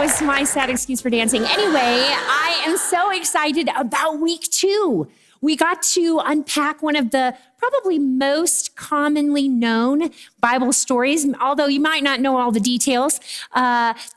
was my sad excuse for dancing. Anyway, I am so excited about week 2. We got to unpack one of the probably most commonly known Bible stories, although you might not know all the details.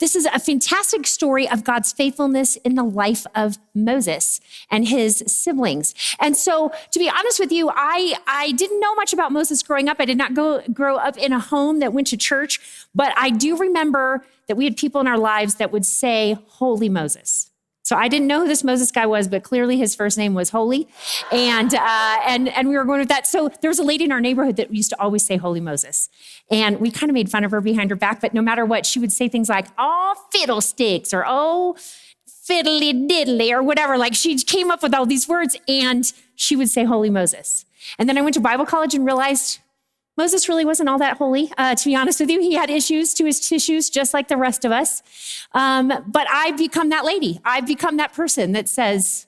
This is a fantastic story of God's faithfulness in the life of Moses and his siblings. And so, to be honest with you, I didn't know much about Moses growing up. I did not grow up in a home that went to church, but I do remember that we had people in our lives that would say, Holy Moses. So I didn't know who this Moses guy was, but clearly his first name was Holy. And we were going with that. So there was a lady in our neighborhood that used to always say Holy Moses. And we kind of made fun of her behind her back, but no matter what, she would say things like, oh, fiddlesticks, or oh, fiddly diddly, or whatever. Like she came up with all these words and she would say Holy Moses. And then I went to Bible college and realized Moses really wasn't all that holy. To be honest with you, he had issues to his tissues, just like the rest of us. But I've become that lady. I've become that person that says,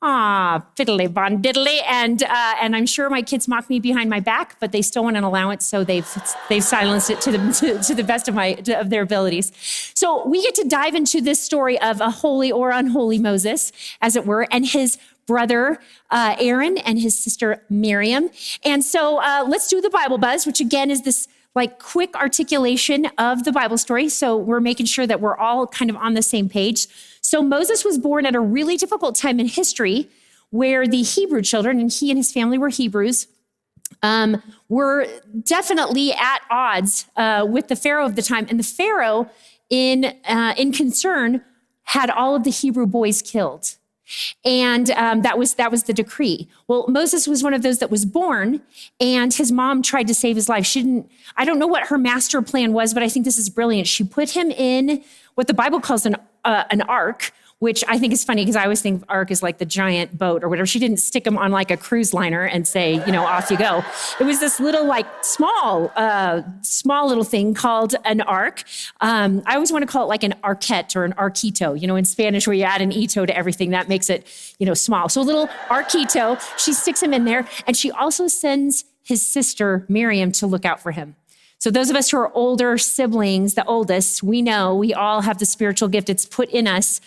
fiddly bon diddly. And I'm sure my kids mock me behind my back, but they still want an allowance. So they've silenced it to the best of their abilities. So we get to dive into this story of a holy or unholy Moses, as it were, and his brother Aaron and his sister Miriam. And so let's do the Bible buzz, which again is this like quick articulation of the Bible story. So we're making sure that we're all kind of on the same page. So Moses was born at a really difficult time in history where the Hebrew children, and he and his family were Hebrews, were definitely at odds with the Pharaoh of the time. And the Pharaoh, in concern, had all of the Hebrew boys killed. And that was the decree. Well, Moses was one of those that was born, and his mom tried to save his life. I don't know what her master plan was, but I think this is brilliant. She put him in what the Bible calls an ark, which I think is funny because I always think ark is like the giant boat or whatever. She didn't stick him on like a cruise liner and say, off you go. It was this little like small little thing called an ark. I always want to call it like an arquette or an arquito, in Spanish where you add an ito to everything. That makes it, small. So a little arquito, she sticks him in there, and she also sends his sister Miriam to look out for him. So those of us who are older siblings, the oldest, we know we all have the spiritual gift. It's put in us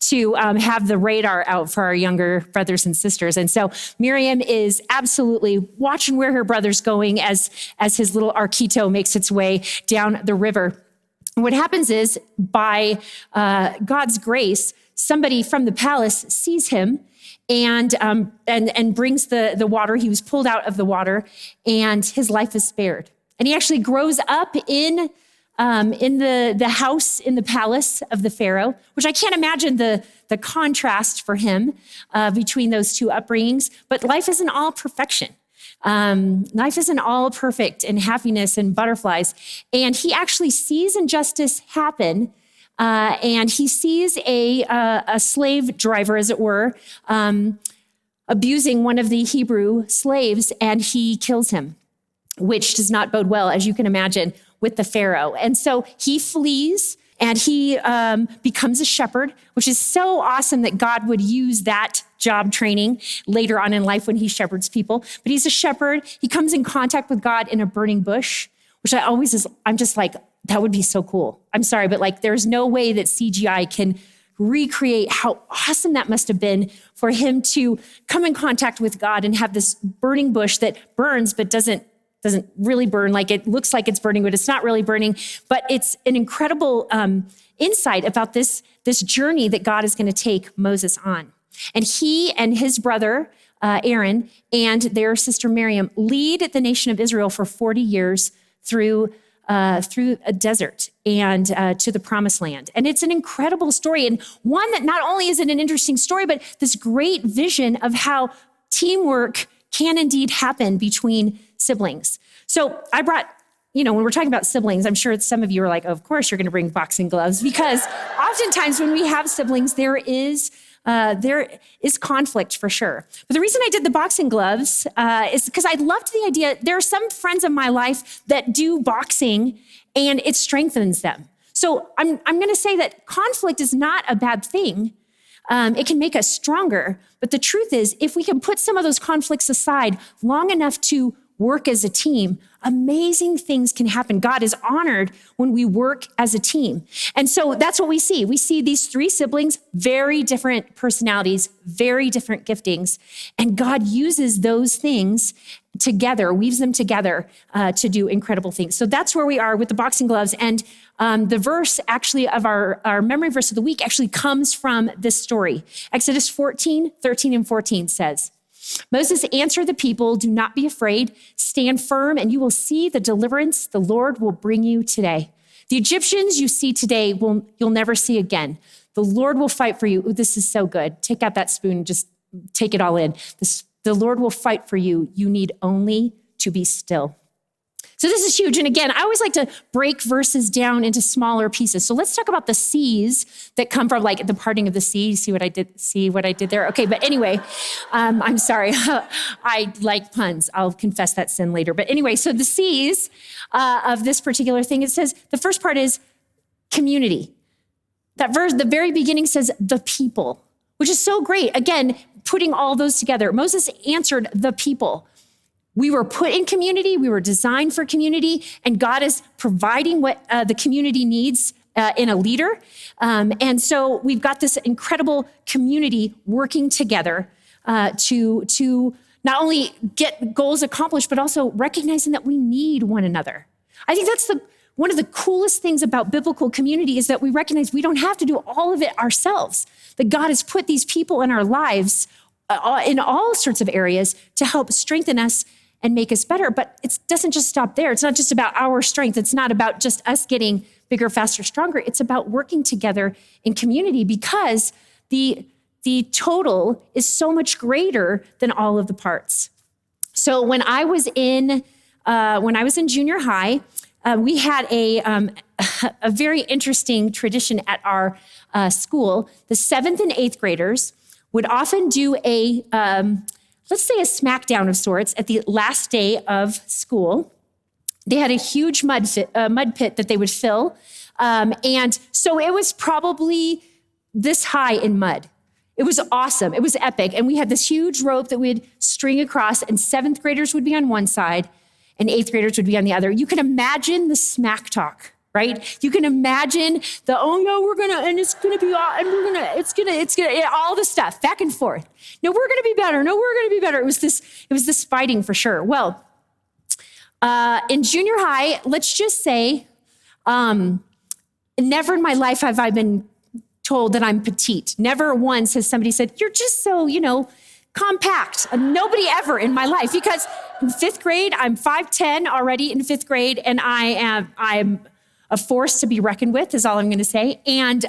to have the radar out for our younger brothers and sisters. And so Miriam is absolutely watching where her brother's going as his little arquito makes its way down the river. And what happens is, by God's grace, somebody from the palace sees him and brings the water. He was pulled out of the water, and his life is spared. And he actually grows up in the house in the palace of the Pharaoh, which I can't imagine the contrast for him between those two upbringings. But life isn't all perfection. Life isn't all perfect and happiness and butterflies. And he actually sees injustice happen, and he sees a slave driver, as it were, abusing one of the Hebrew slaves, and he kills him, which does not bode well, as you can imagine, with the Pharaoh. And so he flees, and he becomes a shepherd, which is so awesome that God would use that job training later on in life when he shepherds people. But he's a shepherd. He comes in contact with God in a burning bush, which I'm just like, that would be so cool. I'm sorry, but like, there's no way that CGI can recreate how awesome that must have been for him to come in contact with God and have this burning bush that burns but doesn't really burn. Like, it looks like it's burning, but it's not really burning. But it's an incredible insight about this journey that God is going to take Moses on. And he and his brother, Aaron, and their sister Miriam lead the nation of Israel for 40 years through a desert and to the promised land. And it's an incredible story, and one that not only is it an interesting story, but this great vision of how teamwork can indeed happen between siblings. So I brought, when we're talking about siblings, I'm sure some of you are like, of course you're going to bring boxing gloves, because oftentimes when we have siblings, there is conflict for sure. But the reason I did the boxing gloves is because I loved the idea. There are some friends of my life that do boxing, and it strengthens them. So I'm going to say that conflict is not a bad thing. It can make us stronger. But the truth is, if we can put some of those conflicts aside long enough to work as a team, amazing things can happen. God is honored when we work as a team. And so that's what we see. We see these three siblings, very different personalities, very different giftings. And God uses those things together, weaves them together to do incredible things. So that's where we are with the boxing gloves. And the verse actually of our memory verse of the week actually comes from this story. Exodus 14, 13 and 14 says, Moses answered the people, do not be afraid, stand firm, and you will see the deliverance the Lord will bring you today. The Egyptians you see today you'll never see again. The Lord will fight for you. Ooh, this is so good. Take out that spoon, just take it all in. The Lord will fight for you. You need only to be still. So this is huge. And again, I always like to break verses down into smaller pieces. So let's talk about the seas that come from like the parting of the sea. See what I did there? Okay, but anyway, I'm sorry. I like puns. I'll confess that sin later. But anyway, so the seas of this particular thing, it says, the first part is community. That verse, the very beginning says the people, which is so great. Again, putting all those together. Moses answered the people. We were put in community, we were designed for community, and God is providing what the community needs in a leader. And so we've got this incredible community working together to not only get goals accomplished, but also recognizing that we need one another. I think that's one of the coolest things about biblical community is that we recognize we don't have to do all of it ourselves, that God has put these people in our lives in all sorts of areas to help strengthen us and make us better. But it doesn't just stop there. It's not just about our strength. It's not about just us getting bigger, faster, stronger. It's about working together in community because the total is so much greater than all of the parts. So when I was in junior high, we had a very interesting tradition at our school. The 7th and 8th graders would often do let's say a smackdown of sorts at the last day of school. They had a huge mud pit that they would fill. And so it was probably this high in mud. It was awesome. It was epic. And we had this huge rope that we'd string across, and 7th graders would be on one side and 8th graders would be on the other. You can imagine the smack talk, right? You can imagine it's all the stuff back and forth. No, we're going to be better. No, we're going to be better. It was this fighting for sure. Well, in junior high, let's just say, never in my life have I been told that I'm petite. Never once has somebody said, you're just so, compact. Nobody ever in my life, because in 5th grade, I'm 5'10" already in 5th grade, and I'm a force to be reckoned with is all I'm going to say. And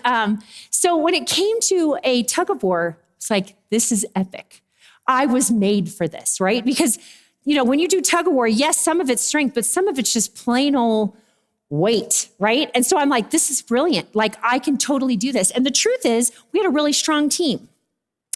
so when it came to a tug of war, it's like, this is epic. I was made for this, right? Because, when you do tug of war, yes, some of it's strength, but some of it's just plain old weight, right? And so I'm like, this is brilliant. Like, I can totally do this. And the truth is, we had a really strong team.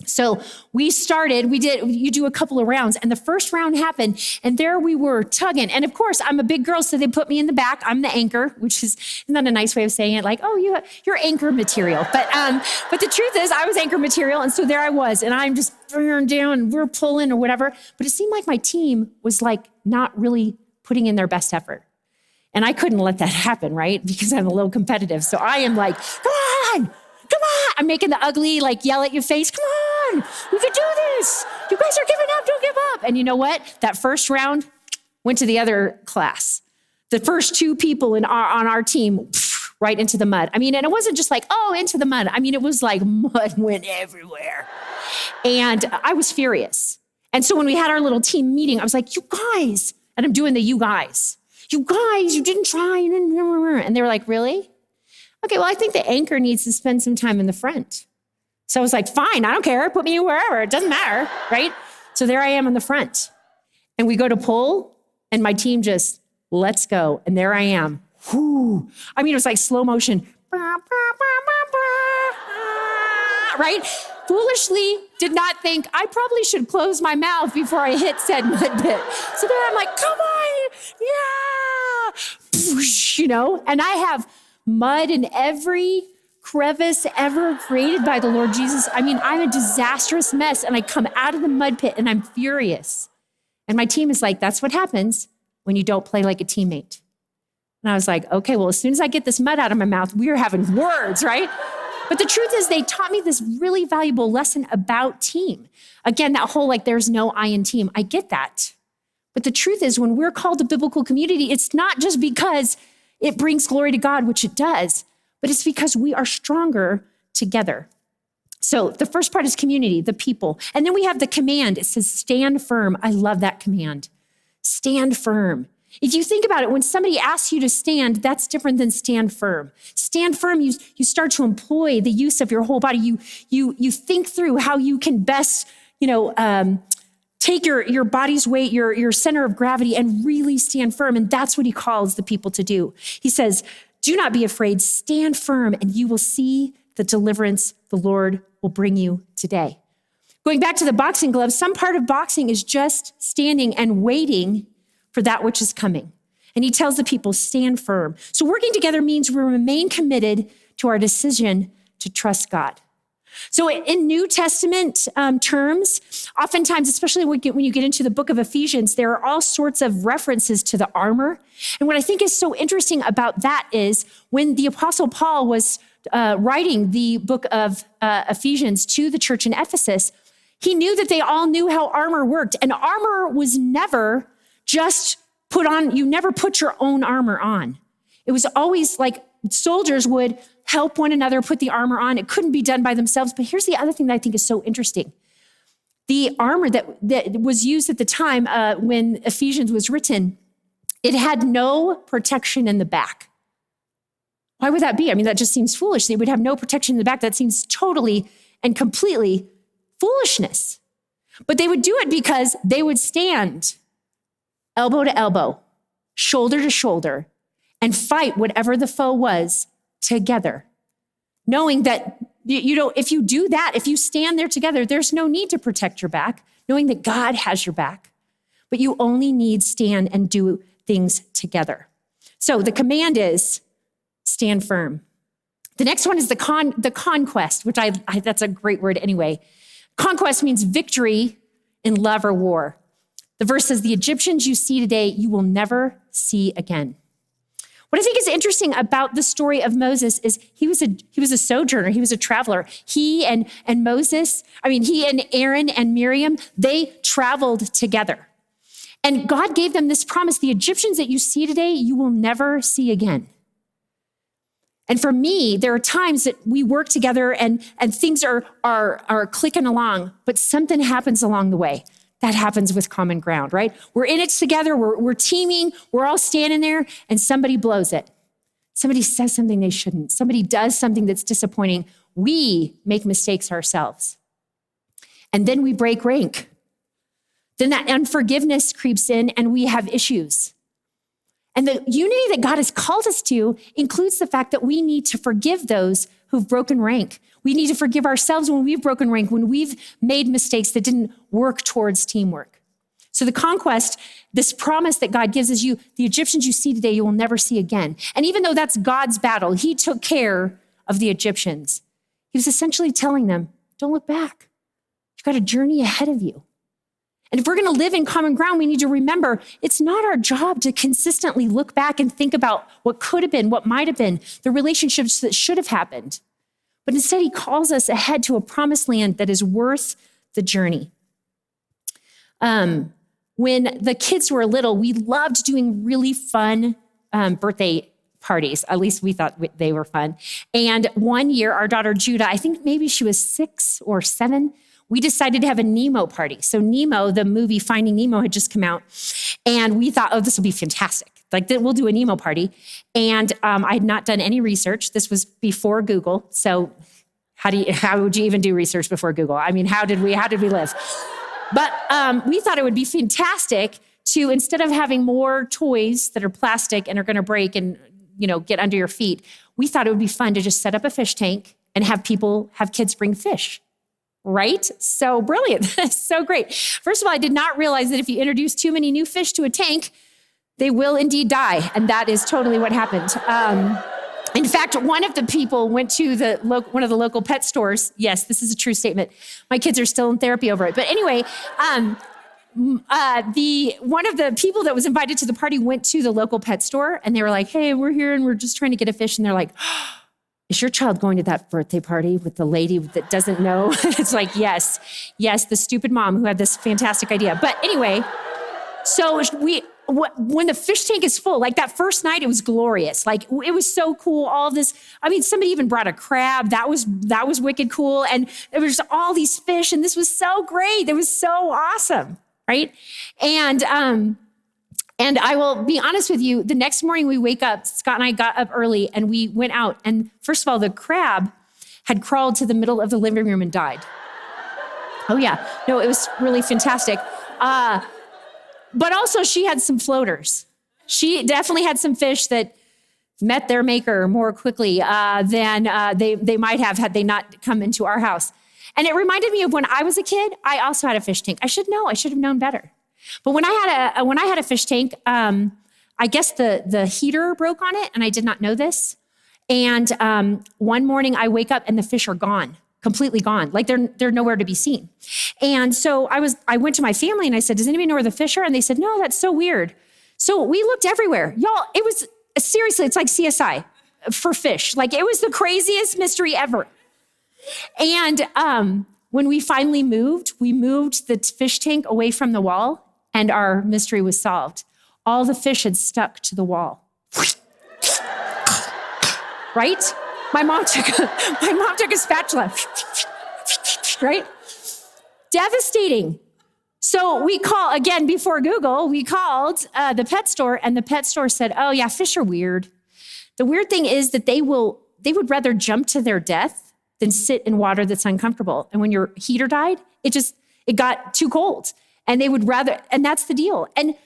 So you do a couple of rounds, and the first round happened, and there we were tugging. And of course, I'm a big girl, so they put me in the back. I'm the anchor, which is not a nice way of saying it, like, oh, you're anchor material. But the truth is, I was anchor material, and so there I was, and I'm just down, and we're pulling or whatever. But it seemed like my team was like not really putting in their best effort. And I couldn't let that happen, right? Because I'm a little competitive. So I am like, come on. I'm making the ugly, yell at your face. Come on, we can do this. You guys are giving up, don't give up. And you know what? That first round went to the other class. The first 2 people on our team, right into the mud. And it wasn't just into the mud. It was like mud went everywhere. And I was furious. And so when we had our little team meeting, I was like, you guys, and I'm doing the you guys, you didn't try. And they were like, really? Okay, well, I think the anchor needs to spend some time in the front. So I was like, fine, I don't care. Put me wherever. It doesn't matter, right? So there I am in the front. And we go to pull, and my team just lets go. And there I am. Whoo. It was like slow motion. Right? Foolishly did not think I probably should close my mouth before I hit said mud pit. So there I'm like, come on, yeah. And I have mud in every crevice ever created by the Lord Jesus. I'm a disastrous mess, and I come out of the mud pit and I'm furious. And my team is like, that's what happens when you don't play like a teammate. And I was like, okay, well, as soon as I get this mud out of my mouth, we are having words, right? But the truth is they taught me this really valuable lesson about team. Again, that whole there's no I in team. I get that. But the truth is when we're called a biblical community, it's not just because it brings glory to God, which it does, but it's because we are stronger together. So the first part is community, the people. And then we have the command. It says, stand firm. I love that command. Stand firm. If you think about it, when somebody asks you to stand, that's different than stand firm. Stand firm, you start to employ the use of your whole body. You think through how you can best, take your body's weight, your center of gravity, and really stand firm. And that's what he calls the people to do. He says, do not be afraid, stand firm, and you will see the deliverance the Lord will bring you today. Going back to the boxing gloves, some part of boxing is just standing and waiting for that which is coming. And he tells the people, stand firm. So working together means we remain committed to our decision to trust God. So in New Testament terms, oftentimes, especially when you get into the book of Ephesians, there are all sorts of references to the armor. And what I think is so interesting about that is when the Apostle Paul was writing the book of Ephesians to the church in Ephesus, he knew that they all knew how armor worked. And armor was never just put on, you never put your own armor on. It was always like soldiers would help one another put the armor on. It couldn't be done by themselves. But here's the other thing that I think is so interesting. The armor that was used at the time when Ephesians was written, it had no protection in the back. Why would that be? I mean, that just seems foolish. They would have no protection in the back. That seems totally and completely foolishness. But they would do it because they would stand elbow to elbow, shoulder to shoulder, and fight whatever the foe was together, knowing that, if you do that, if you stand there together, there's no need to protect your back, knowing that God has your back, but you only need stand and do things together. So the command is stand firm. The next one is the conquest, which that's a great word anyway. Conquest means victory in love or war. The verse says, the Egyptians you see today, you will never see again. What I think is interesting about the story of Moses is he was a sojourner. He was a traveler. He and Aaron and Miriam, they traveled together. And God gave them this promise, the Egyptians that you see today, you will never see again. And for me, there are times that we work together and things are clicking along, but something happens along the way. That happens with Common Ground, right? We're in it together, we're teaming, we're all standing there, and somebody blows it. Somebody says something they shouldn't. Somebody does something that's disappointing. We make mistakes ourselves. And then we break rank. Then that unforgiveness creeps in and we have issues. And the unity that God has called us to includes the fact that we need to forgive those who've broken rank. We need to forgive ourselves when we've broken rank, when we've made mistakes that didn't work towards teamwork. So the conquest, this promise that God gives is the Egyptians you see today, you will never see again. And even though that's God's battle, he took care of the Egyptians. He was essentially telling them, don't look back. You've got a journey ahead of you. And if we're going to live in Common Ground, we need to remember it's not our job to consistently look back and think about what could have been, what might have been, the relationships that should have happened. But instead, he calls us ahead to a promised land that is worth the journey. When the kids were little, we loved doing really fun birthday parties. At least we thought they were fun. And one year, our daughter Judah, I think maybe she was 6 or 7, we decided to have a Nemo party. So Nemo, the movie Finding Nemo, had just come out. And we thought, oh, this will be fantastic. We'll do a Nemo party. And I had not done any research. This was before Google. So how would you even do research before Google? I mean, how did we live? But we thought it would be fantastic to, instead of having more toys that are plastic and are going to break and, get under your feet, we thought it would be fun to just set up a fish tank and have kids bring fish. Right? So brilliant. So great. First of all, I did not realize that if you introduce too many new fish to a tank, they will indeed die. And that is totally what happened. In fact, one of the people went to one of the local pet stores. Yes, this is a true statement. My kids are still in therapy over it. But anyway, one of the people that was invited to the party went to the local pet store and they were like, hey, we're here and we're just trying to get a fish. And they're like, is your child going to that birthday party with the lady that doesn't know? It's like, yes, the stupid mom who had this fantastic idea. But anyway, so when the fish tank is full, like that first night, it was glorious. Like it was so cool. All of this, I mean, somebody even brought a crab. That was wicked cool. And there was all these fish and this was so great. It was so awesome, right? And I will be honest with you, the next morning we wake up, Scott and I got up early and we went out. And first of all, the crab had crawled to the middle of the living room and died. Oh yeah, no, it was really fantastic. But also she had some floaters. She definitely had some fish that met their maker more quickly than they might have had they not come into our house. And it reminded me of when I was a kid, I also had a fish tank. I should have known better. But when I had a fish tank, I guess the heater broke on it and I did not know this. And one morning I wake up and the fish are gone. Completely gone. Like they're nowhere to be seen. And so I went to my family and I said, does anybody know where the fish are? And they said, no, that's so weird. So we looked everywhere. Y'all, it was seriously, it's like CSI for fish. Like it was the craziest mystery ever. And when we finally moved, we moved the fish tank away from the wall and our mystery was solved. All the fish had stuck to the wall. Right? My mom took a spatula, right? Devastating. So we before Google, we called the pet store and the pet store said, oh yeah, fish are weird. The weird thing is that they would rather jump to their death than sit in water that's uncomfortable. And when your heater died, it got too cold and they would rather, and that's the deal. And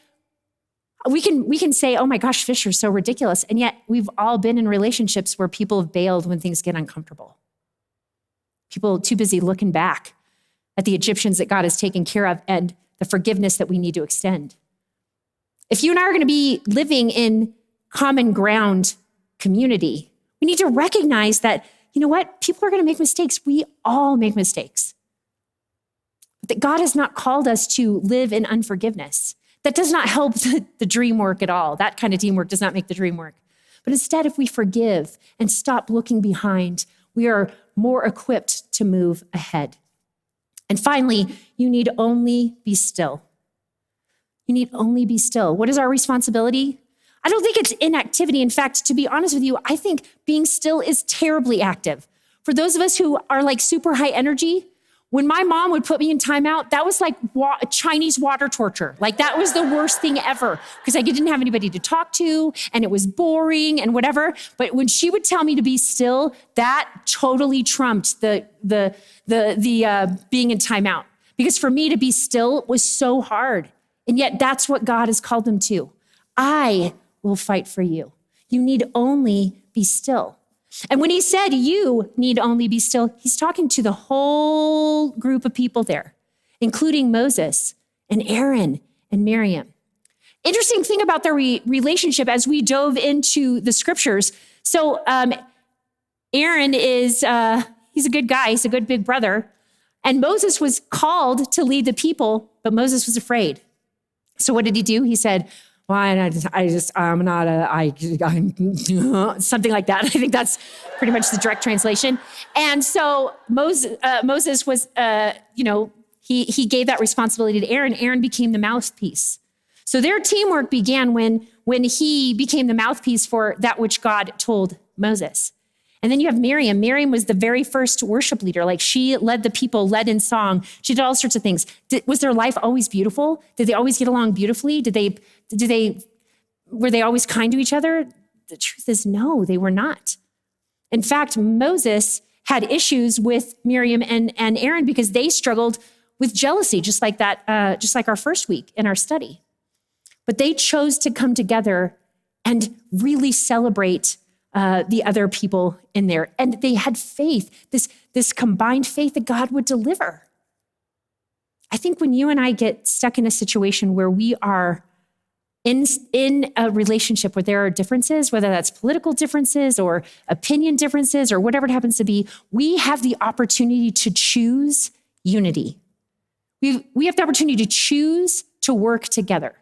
we can say, oh my gosh, fish are so ridiculous. And yet we've all been in relationships where people have bailed when things get uncomfortable. People too busy looking back at the Egyptians that God has taken care of and the forgiveness that we need to extend. If you and I are going to be living in common ground community, we need to recognize that, you know what? People are going to make mistakes. We all make mistakes. But that God has not called us to live in unforgiveness. That does not help the dream work at all. That kind of teamwork does not make the dream work. But instead, if we forgive and stop looking behind, we are more equipped to move ahead. And finally, you need only be still. You need only be still. What is our responsibility? I don't think it's inactivity. In fact, to be honest with you, I think being still is terribly active. For those of us who are like super high energy, when my mom would put me in timeout, that was like Chinese water torture. Like that was the worst thing ever because I didn't have anybody to talk to and it was boring and whatever. But when she would tell me to be still, that totally trumped the being in timeout. Because for me to be still was so hard. And yet that's what God has called them to. I will fight for you. You need only be still. And when he said you need only be still, he's talking to the whole group of people there, including Moses and Aaron and Miriam. Interesting thing about their relationship as we dove into the scriptures. So Aaron he's a good guy. He's a good big brother. And Moses was called to lead the people, but Moses was afraid. So what did he do? He said, well, I'm something like that. I think that's pretty much the direct translation. And so Moses was, he gave that responsibility to Aaron. Aaron became the mouthpiece. So their teamwork began when he became the mouthpiece for that which God told Moses. And then you have Miriam. Miriam was the very first worship leader. Like she led the people, led in song. She did all sorts of things. Was their life always beautiful? Did they always get along beautifully? Were they always kind to each other? The truth is no, they were not. In fact, Moses had issues with Miriam and Aaron because they struggled with jealousy, just like our first week in our study. But they chose to come together and really celebrate the other people in there. And they had faith, this combined faith that God would deliver. I think when you and I get stuck in a situation where we are in a relationship where there are differences, whether that's political differences or opinion differences or whatever it happens to be, we have the opportunity to choose unity. We have the opportunity to choose to work together.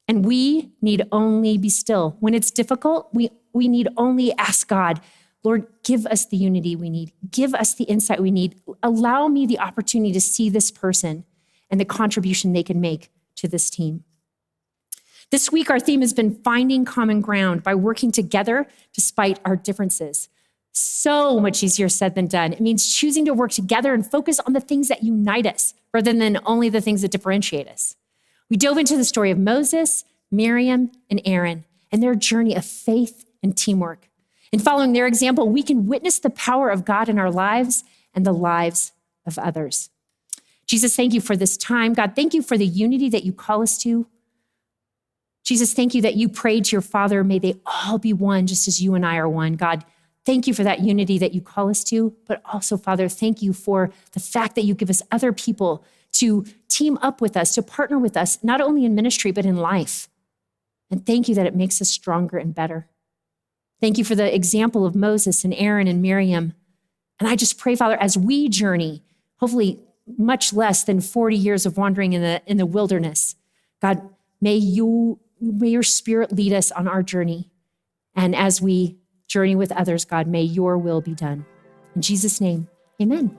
And we need only be still. When it's difficult, we need only ask God, Lord, give us the unity we need. Give us the insight we need. Allow me the opportunity to see this person and the contribution they can make to this team. This week, our theme has been finding common ground by working together despite our differences. So much easier said than done. It means choosing to work together and focus on the things that unite us rather than only the things that differentiate us. We dove into the story of Moses, Miriam, and Aaron and their journey of faith and teamwork. In following their example, we can witness the power of God in our lives and the lives of others. Jesus, thank you for this time. God, thank you for the unity that you call us to. Jesus, thank you that you prayed to your Father, may they all be one, just as you and I are one. God, thank you for that unity that you call us to, but also, Father, thank you for the fact that you give us other people to team up with us, to partner with us, not only in ministry, but in life. And thank you that it makes us stronger and better. Thank you for the example of Moses and Aaron and Miriam. And I just pray, Father, as we journey, hopefully much less than 40 years of wandering in the wilderness, God, may your Spirit lead us on our journey. And as we journey with others, God, may your will be done. In Jesus' name, amen.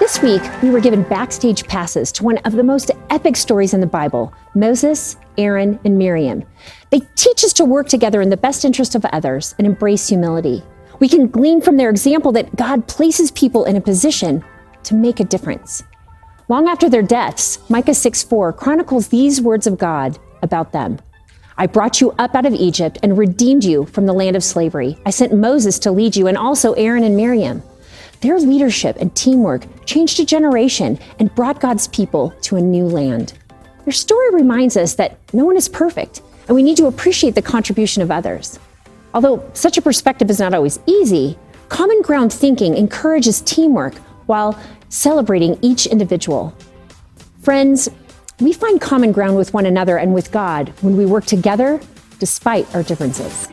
This week, we were given backstage passes to one of the most epic stories in the Bible, Moses, Aaron, and Miriam. They teach us to work together in the best interest of others and embrace humility. We can glean from their example that God places people in a position to make a difference. Long after their deaths, Micah 6:4 chronicles these words of God about them. I brought you up out of Egypt and redeemed you from the land of slavery. I sent Moses to lead you and also Aaron and Miriam. Their leadership and teamwork changed a generation and brought God's people to a new land. Their story reminds us that no one is perfect, and we need to appreciate the contribution of others. Although such a perspective is not always easy, common ground thinking encourages teamwork while celebrating each individual. Friends, we find common ground with one another and with God when we work together despite our differences.